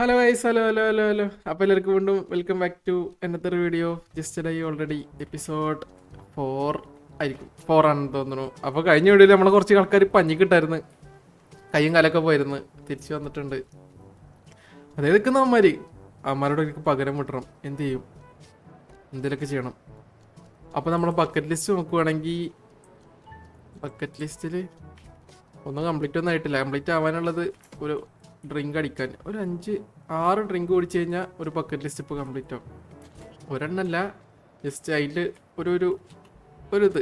Hello guys, hello hello hello hello. അപ്പോൾ എല്ലാവർക്കും വീണ്ടും വെൽക്കം ബാക്ക് ടു എന്നത്തെ വീഡിയോ. ജസ്റ്റ് ഡൈ ഓൾറെഡി എപ്പിസോഡ് 4 ആയിരിക്കും, 4 ആണെന്ന് തോന്നുന്നു. അപ്പോൾ കഴിഞ്ഞ വീഡിയോയിൽ നമ്മളെ കുറച്ച് ആൾക്കാർ പഞ്ഞിക്കിട്ടായിരുന്നു, കയ്യും കാലൊക്കെ പോയിരുന്നു. തിരിച്ചു വന്നിട്ടുണ്ട്. അതേ നിൽക്കുന്ന അവന്മാരോട് എനിക്ക് പകരം വിട്ടണം. എന്ത് ചെയ്യും, എന്തെങ്കിലുമൊക്കെ ചെയ്യണം. അപ്പോൾ നമ്മൾ ബക്കറ്റ് ലിസ്റ്റ് നോക്കുവാണെങ്കിൽ ബക്കറ്റ് ലിസ്റ്റിൽ ഒന്നും കംപ്ലീറ്റ് ഒന്നും ആയിട്ടില്ല. കംപ്ലീറ്റ് ആവാനുള്ളത് ഒരു ഡ്രിങ്ക് അടിക്കാൻ ഒരു 5-6 ഡ്രിങ്ക് കുടിച്ചു കഴിഞ്ഞാൽ ഒരു ബക്കറ്റ് ലിസ്റ്റ് ഇപ്പോൾ കംപ്ലീറ്റ് ആവും. ഒരെണ്ണല്ല, ജസ്റ്റ് അതിൽ ഒരു ഇത്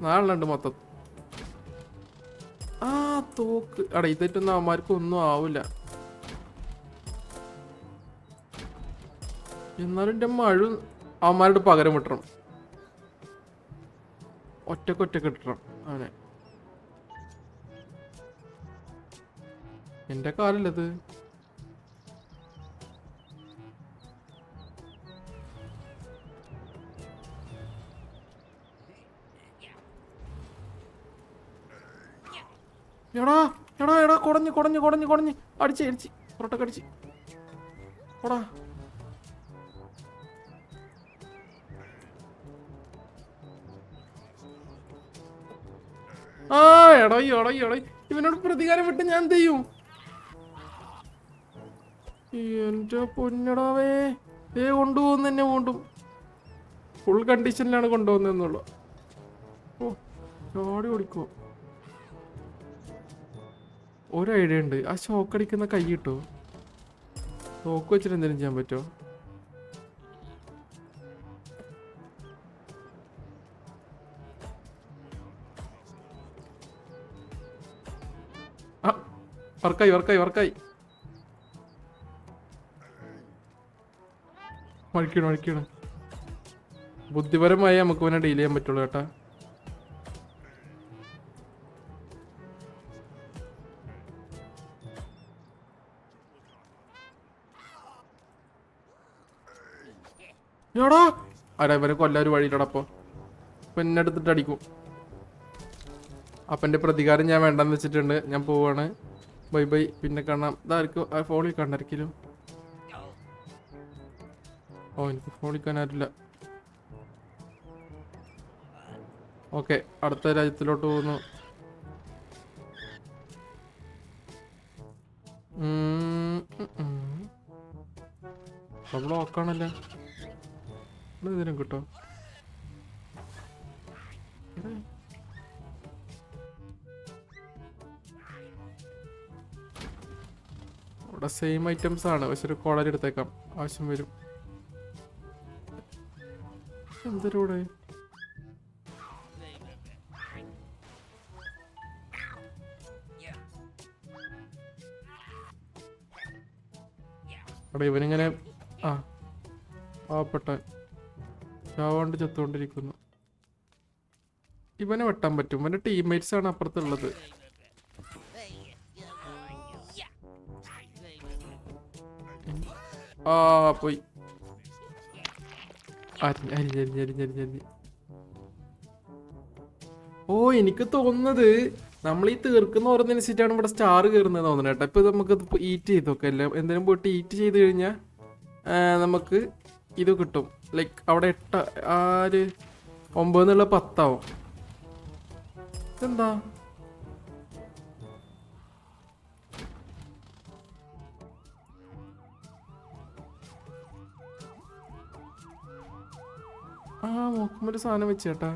4 ഉണ്ട് മൊത്തം. ആ തോക്ക് അടാ, ഇതൊന്നും അവന്മാർക്ക് ഒന്നും ആവില്ല. എന്നാലും എൻ്റെ മഴ അവന്മാരോട് പകരം വിട്ടണം. ഒറ്റക്ക് ഇട്ടണം അവനെ. എൻ്റെ കാലല്ലത്. എടാ എടാ എടാ കുടഞ്ഞ് അടിച്ച് പുറത്തൊക്കെ അടിച്ച് ഓടാ. ആ എടോ ഇവനോട് പ്രതികാരം വിട്ട് ഞാൻ എന്ത് ചെയ്യും? എൻ്റെ പൊന്നടാവേ, കൊണ്ടുപോകുന്ന തന്നെ വീണ്ടും ഫുൾ കണ്ടീഷനിലാണ് കൊണ്ടുപോകുന്നതെന്നുള്ളു. ഓ ചാടി ഓടിക്കോ. ഒരു ഐഡിയ ഉണ്ട്, ആ ഷോക്ക് അടിക്കുന്ന കൈ കിട്ടോ? ഷോക്ക് വെച്ചിട്ട് എന്തെങ്കിലും ചെയ്യാൻ പറ്റുമോ? ആ വർക്കായി മഴിക്കണം. ബുദ്ധിപരമായി നമുക്ക് അവനെ ഡീൽ ചെയ്യാൻ പറ്റുള്ളൂ കേട്ടാ. ഇവരെ കൊല്ലാൻ ഒരു വഴിയിലടാ. അപ്പൊ എന്നെ എടുത്തിട്ട് അടിക്കും. അപ്പൻ്റെ പ്രതികാരം ഞാൻ വേണ്ടെന്ന് വെച്ചിട്ടുണ്ട്. ഞാൻ പോവാണ്. ബൈ. പിന്നെ കാണാം. ഇതായിരിക്കും ആ ഫോണിൽ കണ്ടായിരിക്കലും. എനിക്ക് ഫോൺ വിളിക്കാനായിട്ടില്ല. ഓക്കെ, അടുത്ത രാജ്യത്തിലോട്ട് പോകുന്നു. ബ്ലോക്കാണല്ലോ. ഇതിനും കിട്ടോ? ഇവിടെ സെയിം ഐറ്റംസ് ആണ്, പക്ഷെ ഒരു കോളർ എടുത്തേക്കാം, ആവശ്യം വരും. എന്തരൂടെ അവിടെ ഇവനിങ്ങനെ പാവപ്പെട്ട ചാവാണ്ട് ചത്തുകൊണ്ടിരിക്കുന്നു. ഇവനെ വെട്ടാൻ പറ്റും, ഇവന്റെ ടീംമേറ്റ്സ് ആണ് അപ്പുറത്തുള്ളത്. പോയി അരിഞ്ഞ്. എനിക്ക് തോന്നുന്നത് നമ്മൾ ഈ തീർക്കുന്ന ഓരോന്നനുസരിച്ചാണ് ഇവിടെ സ്റ്റാർ കയറുന്നത് തോന്നുന്നത് കേട്ടോ. ഇപ്പൊ നമുക്ക് ഈറ്റ് ചെയ്തൊക്കെ അല്ലേ, എന്തെങ്കിലും പോയിട്ട് ഈറ്റ് ചെയ്ത് കഴിഞ്ഞാൽ നമുക്ക് ഇത് കിട്ടും. ലൈക്ക് അവിടെ 9 എന്നുള്ള 10 ആവും. ഇതെന്താ? നോക്കുമ്പോൾ സാധനം വെച്ചേട്ടാ,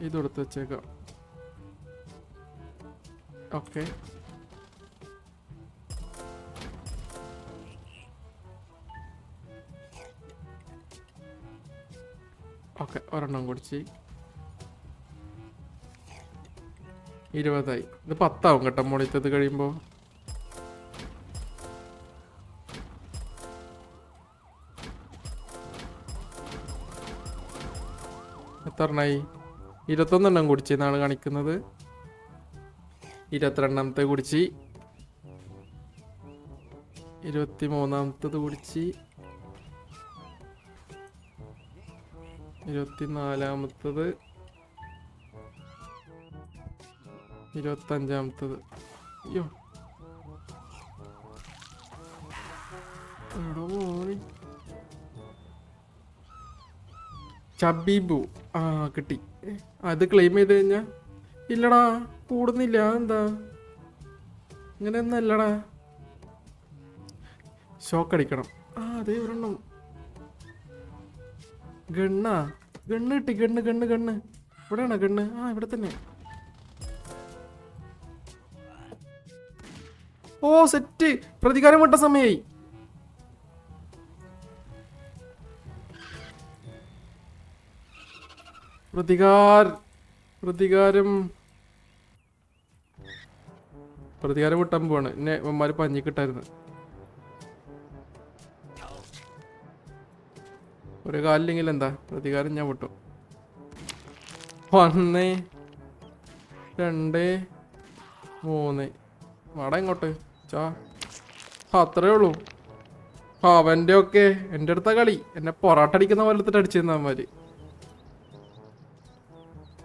ഇതെടുത്ത് വെച്ചേക്കാം. ഓക്കെ, ഒരെണ്ണം കുടിച്ച് 20 ആയി. ഇത് 10 ആവും കേട്ടോ മുകളിലത്തേത് കഴിയുമ്പോൾ. എത്രണ്ണായി? 21 കുടിച്ചെന്നാണ് കാണിക്കുന്നത്. 22 കുടിച്ച്, 23 കുടിച്ച്, 24 25. അയ്യോ എടാ മോനെ ചബീബു. ആ കിട്ടി. അത് ക്ലെയിം ചെയ്ത് കഴിഞ്ഞാ ഇല്ലടാ കൂടുന്നില്ല. എന്താ ഇങ്ങനെയൊന്നും അല്ലടാ. ഷോക്ക് അടിക്കണം. അതേ ഒരെണ്ണം. ഗണ്ണാ. ഗണ്ണ് കിട്ടി. ഗണ്ണ് ഇവിടെയാണോ ഗണ്ണ്? ഇവിടെ തന്നെ. ഓ സെറ്റ്. പ്രതികാരം വിട്ട സമയായി. പ്രതികാരം വിട്ടാൻ പോവാണ്. എന്നെ ഇവന്മാര് പഞ്ഞിക്കിട്ടായിരുന്നു. ഒരു കാലില്ലെങ്കിൽ എന്താ പ്രതികാരം ഞാൻ വിട്ടു. 1 2 3 വട ഇങ്ങോട്ട് ചാ. അത്രേ ഉള്ളൂ. അവൻ്റെ ഒക്കെ എൻ്റെ അടുത്ത കളി. എന്നെ പൊറാട്ട അടിക്കുന്ന പോലത്തെ അടിച്ചിരുന്നവന്മാര്.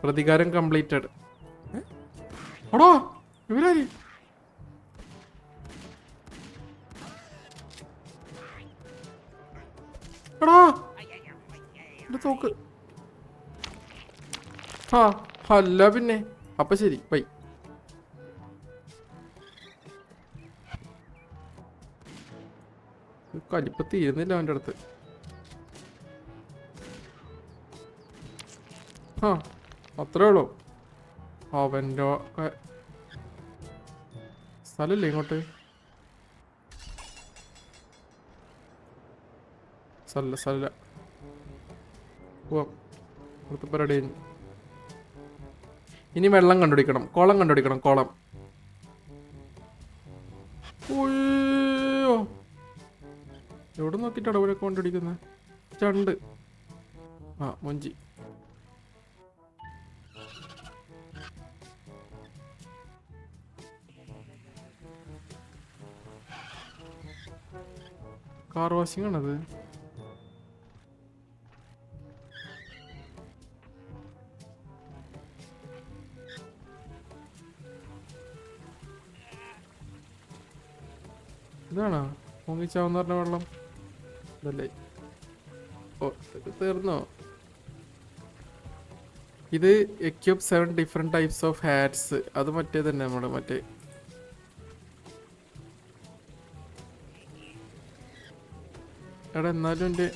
പ്രതികാരം കംപ്ലീറ്റഡ്. ഓടോ ഇവരാര്? എടാ തോക്ക്. അല്ല പിന്നെ. അപ്പൊ ശരി ബൈ. കലിപ്പ് തീരുന്നില്ല അവൻ്റെ അടുത്ത്. അത്രേ ഉള്ളൂ. അവൻ്റെ സ്ഥലല്ലേ ഇങ്ങോട്ട്? സ്ഥല പോവാം. അടുത്ത പരിപാടി. ഇനി വെള്ളം കണ്ടുപിടിക്കണം. കുളം കണ്ടുപിടിക്കണം. കുളം. ഓയ്യോ എവിടെ നോക്കിയിട്ടാണ് ഇവിടെ കൊണ്ടുപിടിക്കുന്നത്? ചണ്ട്. മൊഞ്ചി. കാർ വാഷിംഗ് ആണത്. ഇതാണോ പൊങ്ങിച്ചാവെന്ന് പറഞ്ഞ വെള്ളം? ഇതല്ലേ? ഓ ഇത് തീർന്നോ? ഇത് equip 7 different types of hats. അത് മറ്റേ തന്നെ നമ്മുടെ മറ്റേ എടാ എന്നാലും എൻ്റെ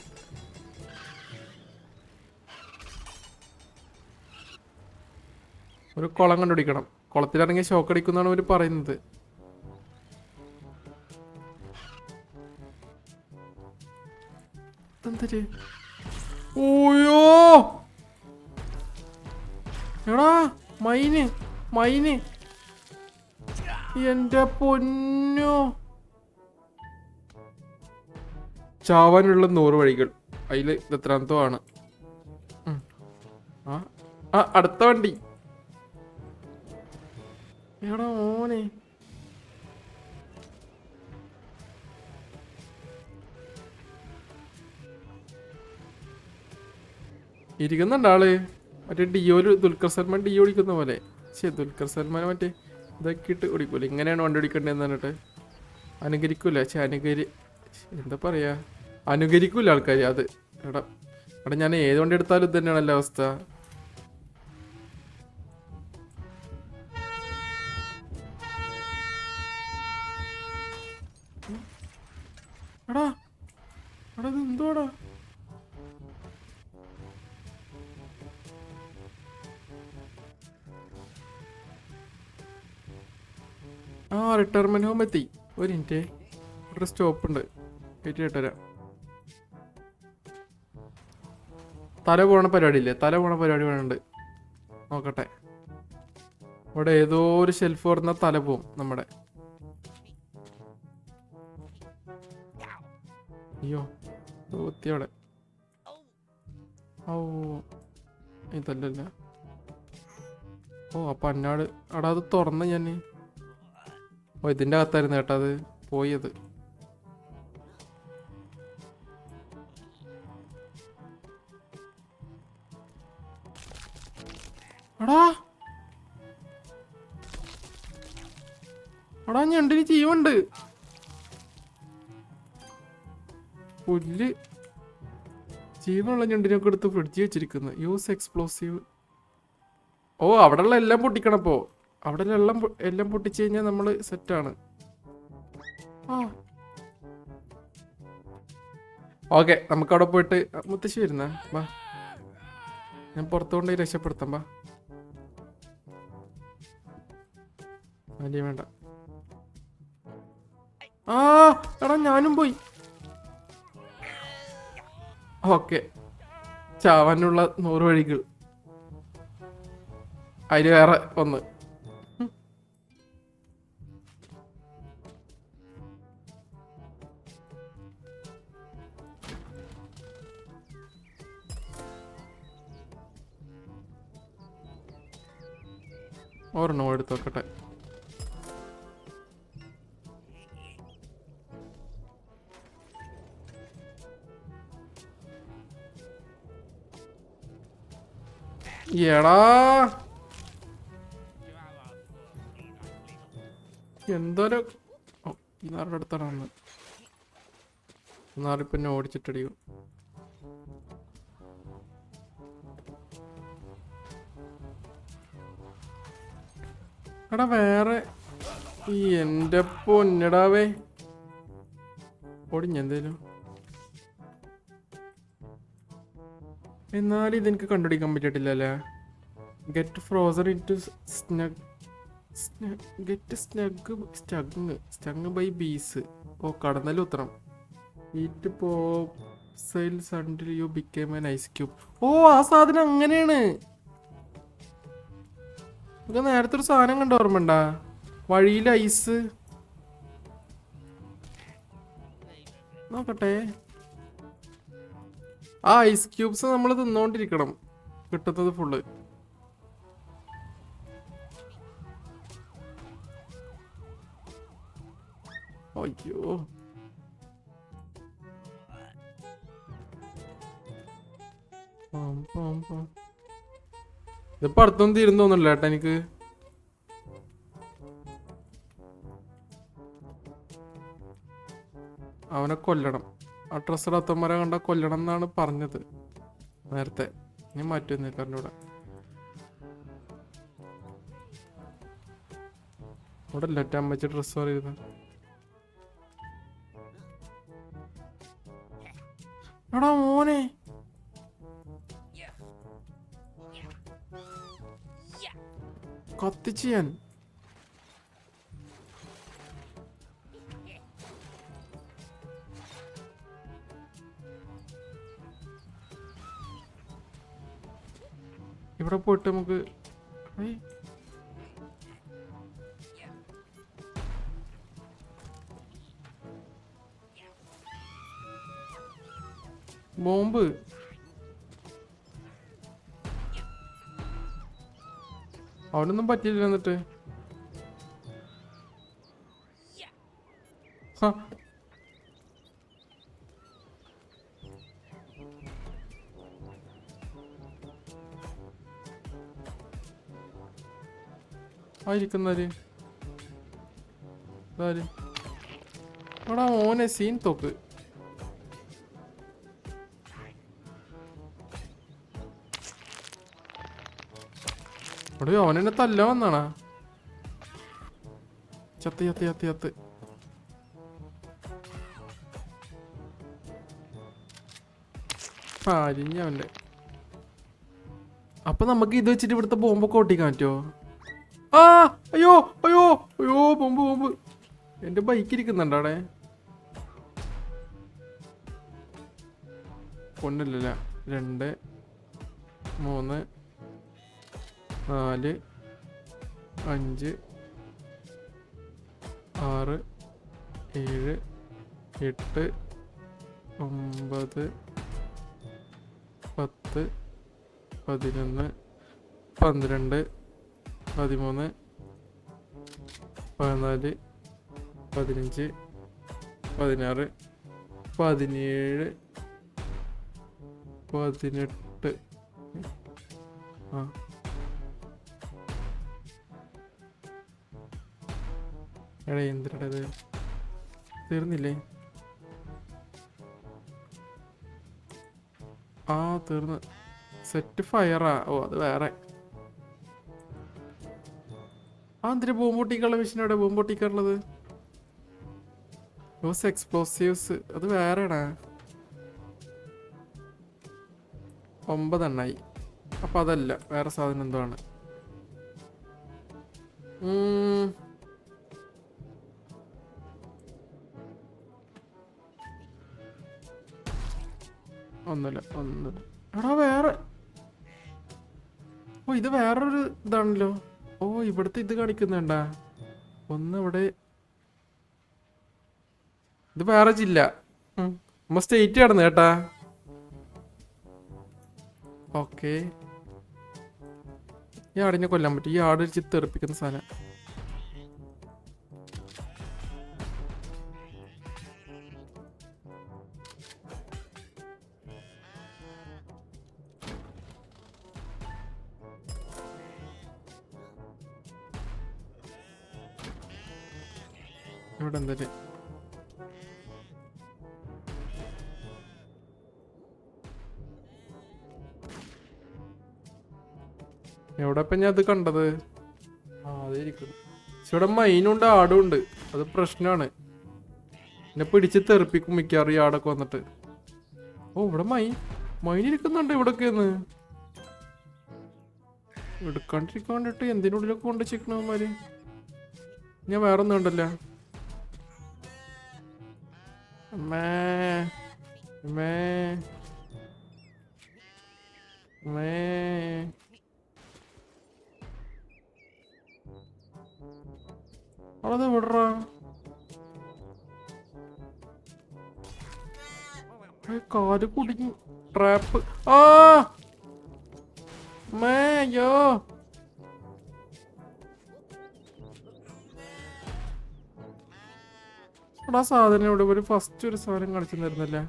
ഒരു കുളം കണ്ടുപിടിക്കണം. കുളത്തിലിറങ്ങി ഷോക്ക് അടിക്കുന്നതാണ് അവർ പറയുന്നത്. ഓയോ എടാ മൈന് എന്റെ പൊന്നോ. ചാവാനുള്ള 100 വഴികൾ. അതിൽ എത്രാമത്തോ ആണ്. അടുത്ത വണ്ടി. എടാ മോനെ ഇരിക്കുന്നുണ്ട് ആള്. മറ്റേ ഡിയോല് ദുൽഖർ സൽമാൻ ഡിയോ ഓടിക്കുന്ന പോലെ. ദുൽഖർ സൽമാൻ മറ്റേ ഇതൊക്കെ ഇട്ട് ഓടിക്കൂല. ഇങ്ങനെയാണ് വണ്ടി ഓടിക്കേണ്ടതെന്ന് പറഞ്ഞിട്ട് അനുകരിക്കൂല. എന്താ പറയാ, അനുകരിക്കൂല ആൾക്കാർ. അത് എടാ ഞാൻ ഏത് വണ്ടി എടുത്താലും ഇത് തന്നെയാണല്ലോ അവസ്ഥ. എടാ ഇത് എന്തോടാ? റിട്ടയർമെന്റ് ഹോം എത്തി. ഒരു മിനിറ്റ്, ഇവിടെ സ്റ്റോപ്പ് ഉണ്ട്. കേട്ടുതരാം. തല പോണ പരിപാടി ഇല്ലേ? തല പോണ പരിപാടി വേണുണ്ട്. നോക്കട്ടെ. ഇവിടെ ഏതോ ഒരു ഷെൽഫ് തുറന്ന തല പോവും നമ്മുടെ. അയ്യോ ഒത്തി അവിടെ. ഓ ഇതല്ല. ഓ അപ്പൊ അന്നാട് അവിടെ അത് തുറന്ന ഞാൻ. ഓ ഇതിന്റെ അകത്തായിരുന്നു കേട്ടോ അത് പോയത്. എടാ ഞണ്ടിന് ജീവുണ്ട്. പുല്ല് ജീവനുള്ള ഞണ്ടിനൊക്കെ എടുത്ത് ഫ്രിഡ്ജ് വെച്ചിരിക്കുന്നു. Use explosive. ഓ അവിടെയുള്ള എല്ലാം പൊട്ടിക്കണപ്പോ. അവിടെ എല്ലാം പൊട്ടിച്ചു കഴിഞ്ഞാൽ നമ്മള് സെറ്റാണ്. ആ ഓക്കെ, നമുക്ക് അവിടെ പോയിട്ട് മുത്തശ്ശി വരുന്ന വാ, ഞാൻ പുറത്തുകൊണ്ട് രക്ഷപ്പെടുത്താം. വാ, വലിയ വേണ്ട. ആ എടാ ഞാനും പോയി. ഓക്കെ, ചാവാനുള്ള 100 വഴികൾ. അതിൽ വേറെ ഒന്ന്. ഒരെണ്ണം എടുത്ത് നോക്കട്ടെ. എടാ എന്തോരോ ഇന്നാരുടെ അടുത്താണ് വന്ന്. എന്നാലിപ്പം എന്നെ ഓടിച്ചിട്ടടിയോ. എടാ വേറെ ഈ എൻ്റെ പൊന്നിടാവേ ഓടിഞ്ഞെന്തേലും. എന്നാലും ഇതെനിക്ക് കണ്ടുപിടിക്കാൻ പറ്റിയിട്ടില്ലല്ലേ. Get frozen into snug get stung by bees. ഓ കടന്നൽ ഉത്തരം. Eat popsicles until you become an ice cube. ഓ ആ സാധനം അങ്ങനെയാണ്. ഇത് നേരത്തെ ഒരു സാധനം കണ്ട ഓർമ്മണ്ടാ, വഴിയിൽ ഐസ്. നോക്കട്ടെ. ആ ഐസ് ക്യൂബ്സ് നമ്മൾ തിന്നോണ്ടിരിക്കണം, കിട്ടുന്നത് ഫുള്ള്. അയ്യോ ഇതിപ്പോ അടുത്തൊന്നും തീരുന്നു തോന്നുന്നില്ല ഏട്ടാ എനിക്ക്. അവനെ കൊല്ലണം. ആ ഡ്രസ്സർ അത്തമ്മരെ കണ്ട കൊല്ലണം എന്നാണ് പറഞ്ഞത് നേരത്തെ. ഞാൻ മാറ്റുന്നില്ല പറഞ്ഞൂടെ. ഇവിടെ അല്ല അമ്മച്ച ഡ്രസ്സ് പറയുന്നത്. എടാ മോനെ കത്തിച്ച് ഞാൻ. ഇവിടെ പോയിട്ട് നമുക്ക് ബോംബ്. അവനൊന്നും പറ്റിയില്ല. എന്നിട്ട് ആയിരിക്കുന്നവര് എടാ മോനെ സീൻ തോക്ക്. എടോ അവനെന്നെ തല്ല വന്നാണാ. ചത്ത് ചത്ത് ചത്ത് ചത്ത്. അവന്റെ. അപ്പൊ നമുക്ക് ഇത് വെച്ചിട്ട് ഇവിടുത്തെ ബോംബൊക്കെ ഓട്ടിക്കാൻ പറ്റുമോ? ആ അയ്യോ അയ്യോ അയ്യോ ബോംബ് ബോംബ്. എന്റെ ബൈക്ക് ഇരിക്കുന്നുണ്ട് അവിടെ. ഒന്നില്ല, 2 3 4 5 6 7 8 9 10 11 12 13 14 15 16 17 18. ആ എടാ എന്തിനടത് തീർന്നില്ലേ? ആ തീർന്ന്. സെറ്റ് ഫയറാ. ഓ അത് വേറെ. ആ എന്തിനാ ബോംബ് പൊട്ടിക്കാനുള്ള മെഷീൻ എവിടെ? ബോംബ് പൊട്ടിക്കാറുള്ളത് എക്സ്പ്ലോസീവ്സ് അത് വേറെയാണാ. 9 എണ്ണായി. അപ്പൊ അതല്ല, വേറെ സാധനം എന്തോ ആണ്. ഒന്നുമില്ല. എടാ വേറെ. ഓ ഇത് വേറൊരു ഇതാണല്ലോ. ഓ ഇവിടുത്തെ ഇത് കാണിക്കുന്നുണ്ടാ. ഒന്ന് ഇവിടെ. ഇത് വേറെ ജില്ല. നമ്മ സ്റ്റേറ്റ് കടന്നു കേട്ടാ. ഓക്കെ. ഈ ആടിനെ കൊല്ലാൻ പറ്റും. ഈ ആട് വെച്ച് തെറിപ്പിക്കുന്ന സാധനം. ഇവിടെ എന്തായാലും എവിടെ ഇപ്പൊ ഞാൻ അത് കണ്ടത്? ആ അതായിരിക്കും. ഇവിടെ മൈനുണ്ട് ആടും ഉണ്ട്. അത് പ്രശ്നമാണ്. എന്നെ പിടിച്ച് തെറിപ്പിക്കും മിക്കവാറും ഈ ആടൊക്കെ വന്നിട്ട്. ഓ ഇവിടെ മൈനിരിക്കുന്നുണ്ട് ഇവിടൊക്കെ ഒന്ന്. എടുക്കാണ്ടിരിക്കാൻ വേണ്ടിട്ട് എന്തിനുള്ളിലൊക്കെ കൊണ്ട് വെച്ചിരിക്കണമാര്. ഞാൻ വേറെ ഒന്നും ഉണ്ടല്ലോ. അമ്മേ അമ്മേ അമ്മേ. അവളത് വിടറാ. കാല് കുടുങ്ങി. ട്രാപ്പ്. ആ അയ്യോ. ആ സാധനം ഇവിടെ ഒരു ഫസ്റ്റ് ഒരു സാധനം കളിച്ചു തരുന്നല്ലേ.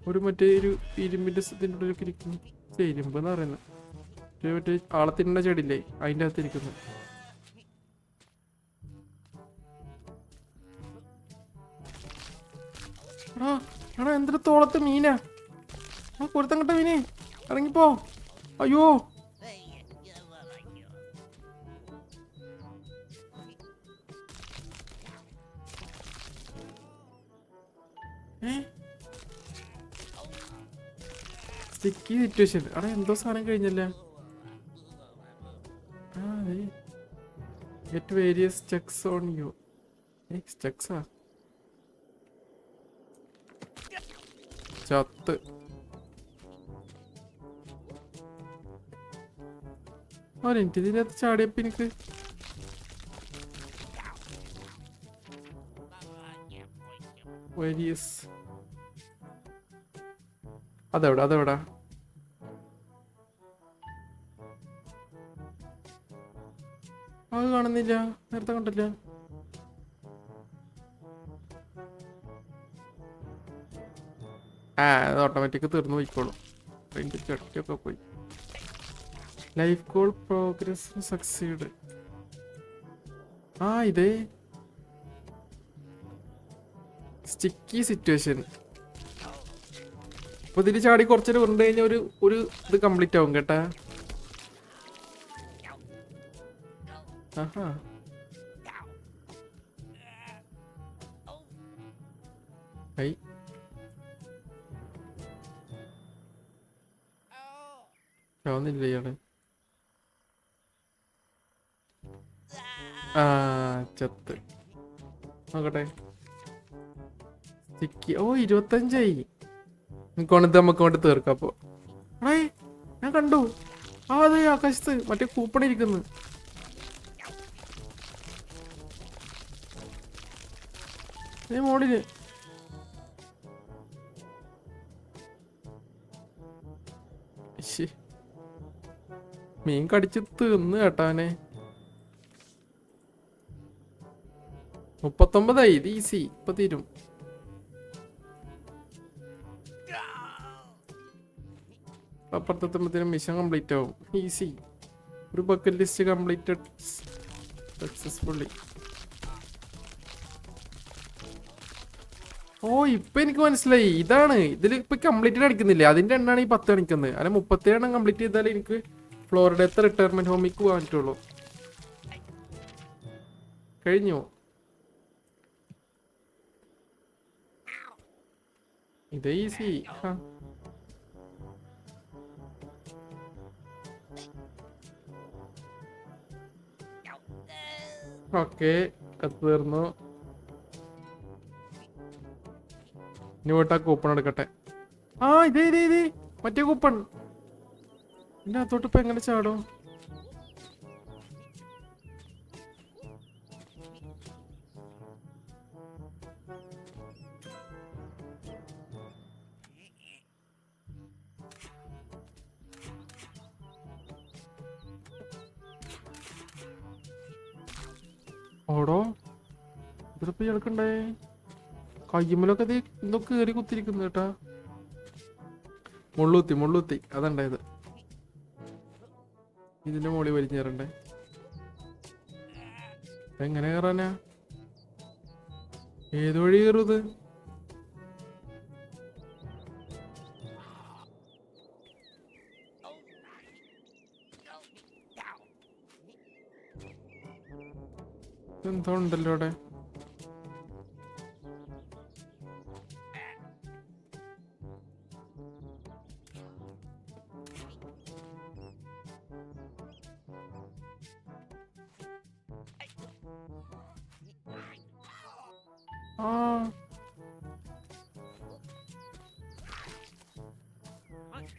ഒരു മറ്റേ ഒരു ഇരുമ്പിന്റെ ഇതിൻ്റെ ഉള്ളിലൊക്കെ ഇരിക്കുന്നു. ഇരുമ്പ് എന്ന് പറയുന്നത് മറ്റേ ആളത്തിൻ്റെ ചെടിയില്ലേ അതിൻ്റെ അകത്ത് ഇരിക്കുന്നു. എടാ എന്തൊരു തോളത്ത് മീനാ. കൊടുത്തങ്ങട്ട മീനെ ഇറങ്ങിപ്പോ. അയ്യോ സ്റ്റിക്കി സിറ്റുവേഷൻ. അവിടെ എന്തോ സാധനം കഴിഞ്ഞല്ലേ. Get various checks on you. ചെക്സാ ചത്ത്. എനിക്ക് ഇതിനകത്ത് ചാടിയപ്പോ എനിക്ക് വേരിയസ്. അതെവിടാ അത് കാണുന്നില്ല. നേരത്തെ കണ്ടില്ല. അത് ഓട്ടോമാറ്റിക് തീർന്നു പോയിക്കോളും. അതിൻ്റെ ചട്ടിയൊക്കെ പോയി. Life call progress succeed. ഇതേ സ്റ്റിക്കി സിറ്റുവേഷൻ. അപ്പൊ ഇതിൽ ചാടി കുറച്ചേരം കൊണ്ടു കഴിഞ്ഞാൽ ഒരു ഇത് കംപ്ലീറ്റ് ആവും കേട്ടാ. ആഹാ ആവുന്നില്ല ഇയാള്. ചത്ത്. നോക്കട്ടെ. സ്റ്റിക്കി. 25 കൊണ്ടത് നമുക്ക് കൊണ്ട് തീർക്കാം. അപ്പൊ ഞാൻ കണ്ടു. അതെ ആകാശത്ത് മറ്റേ കൂപ്പൺ ഇരിക്കുന്നു. മോളില് മീൻ കടിച്ച് തിന്ന് കേട്ടാനെ. 39 ഇത് ഈസി. ഇപ്പൊ തീരും. അപ്പുറത്തെത്തുമ്പത്തേനും മിഷൻ കംപ്ലീറ്റ് ആവും. ഈസി. ഒരു ബക്കറ്റ് ലിസ്റ്റ് കംപ്ലീറ്റഡ് സക്സസ്ഫുള്ളി. ഓ ഇപ്പൊ എനിക്ക് മനസ്സിലായി. ഇതാണ് ഇതിൽ ഇപ്പൊ കംപ്ലീറ്റ് അടിക്കുന്നില്ലേ, അതിന്റെ എണ്ണാണ് ഈ 10 കാണിക്കുന്നത്. അല്ല 37 കംപ്ലീറ്റ് ചെയ്താലേ എനിക്ക് ഫ്ലോറിഡത്തെ റിട്ടയർമെന്റ് ഹോമിക്ക് പോകാൻ പറ്റുള്ളൂ. കഴിഞ്ഞു. ഇത് ഈസി. ഓക്കെ, കത്ത് തീർന്നു. ഇനി പോയിട്ട് ആ കൂപ്പൺ എടുക്കട്ടെ. ആ ഇതേ മറ്റേ കൂപ്പൺ. ഇതിന്റെ അകത്തോട്ട് ഇപ്പൊ എങ്ങനെ ചാടും? ഓടോ ഇതിലിപ്പോ ഇയാൾക്കുണ്ടേ കയ്യുമ്മലൊക്കെ എന്തോ കേറി കുത്തിരിക്കുന്നു കേട്ടാ. മുള്ളുത്തി അതുണ്ടായത്. ഇതിന്റെ മോളി വലിഞ്ഞേറണ്ടേ. എങ്ങനെ കയറാനാ? ഏത് വഴി കയറും ഇത്? എന്തോ ഉണ്ടല്ലോ അവിടെ.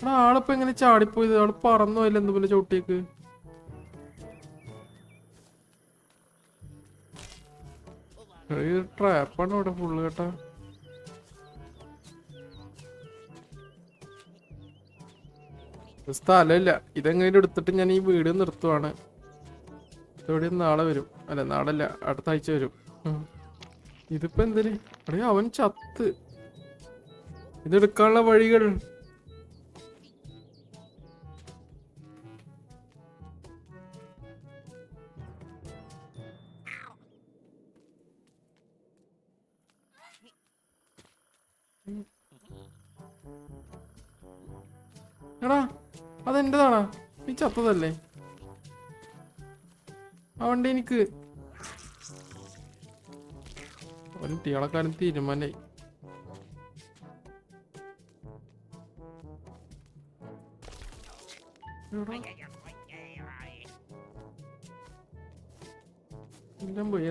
ആ ആളിപ്പോ എങ്ങനെ ചാടിപ്പോയത്? ആള് പറന്നു പോയില്ല എന്തുപോലെ ചോട്ടിയേക്ക്. ട്രാപ്പാണ് ഇവിടെ ഫുള്ള് കേട്ടാ. സ്ഥലമില്ല. ഇതെങ്ങനെ എടുത്തിട്ട് ഞാൻ ഈ വീട് നിർത്തുവാണ്. ഇതോടെ നാളെ വരും. അല്ല നാളല്ല, അടുത്ത ആഴ്ച വരും. ഇതിപ്പോ എന്തിന്? അടേ അവൻ ചത്ത്. ഇതെടുക്കാനുള്ള വഴികൾ. എടാ അതെന്റെതാണാ? നീ ചത്തതല്ലേ? ആ വണ്ടി എനിക്ക് കുട്ടികളെക്കാലം തീരുമാനായി.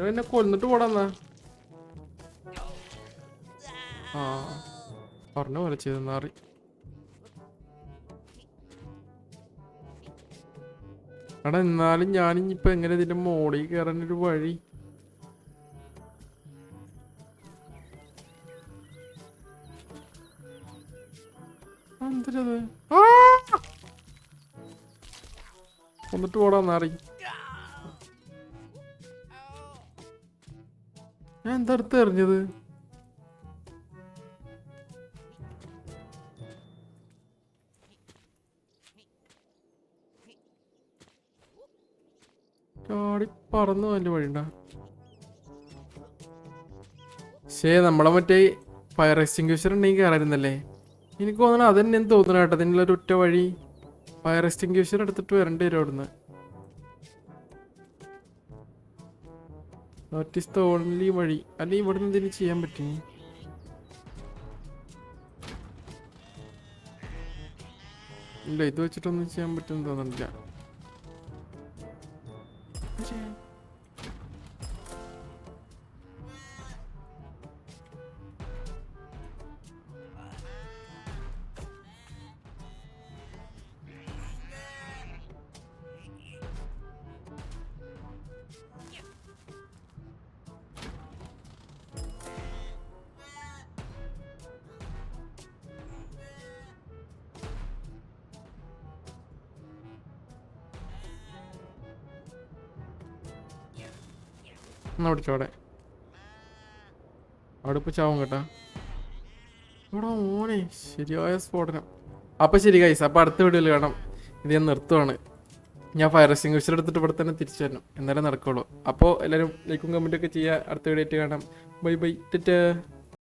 എന്നെ കൊന്നിട്ട് പോടാന്നാ. ആ പറഞ്ഞ പോലെ ചെയ്തെന്നാറി. എടാ എന്നാലും ഞാനിപ്പോ എങ്ങനെ ഇതിന്റെ മോളിൽ കയറാനൊരു വഴി? എന്തിനത്? കൊന്നിട്ട് പോടാന്നാറി. ഞാൻ എന്താ അടുത്ത് എറിഞ്ഞത്? ചാടി പറന്നു അതിന്റെ വഴിണ്ടാ. നമ്മളെ മറ്റേ ഫയർ എക്സ്റ്റിങ്ക്വിഷർ ഉണ്ടെങ്കിൽ കയറായിരുന്നല്ലേ? എനിക്ക് തോന്നണം അതന്നെ തോന്നണം കേട്ടോ. അതിനുള്ളൊരു ഒറ്റ വഴി ഫയർ എക്സ്റ്റിങ്ക്വിഷർ എടുത്തിട്ട് വരേണ്ടി വരും അവിടുന്ന്. നോട്ടീസ് ദ ഓൺലി വഴി. അല്ലെങ്കിൽ ഇവിടുന്ന് എന്തെങ്കിലും ചെയ്യാൻ പറ്റും? ഇല്ല, ഇത് വെച്ചിട്ടൊന്നും ചെയ്യാൻ പറ്റുമെന്ന് തോന്നുന്നില്ല. എന്നാ പിടിച്ചോടെ. അവിടെ ഇപ്പൊ ചാവും കേട്ടാ. ഇവിടെ മോനെ ശരിയായ സ്ഫോടനം. അപ്പൊ ശരി ഗൈസ്, അപ്പൊ അടുത്ത വീഡിയോയിൽ കാണാം. ഇത് ഞാൻ നിർത്തുവാണ്. ഞാൻ ഫയർ എക്സ്റ്റിങ്ക്വിഷർ എടുത്തിട്ട് ഇവിടെ തന്നെ തിരിച്ചു വരണം, എന്നാലേ നടക്കുള്ളൂ. അപ്പോൾ എല്ലാവരും ലൈക്കും കമൻറ്റൊക്കെ ചെയ്യുക. അടുത്ത വീഡിയോ ആയിട്ട് കാണാം. Bye bye.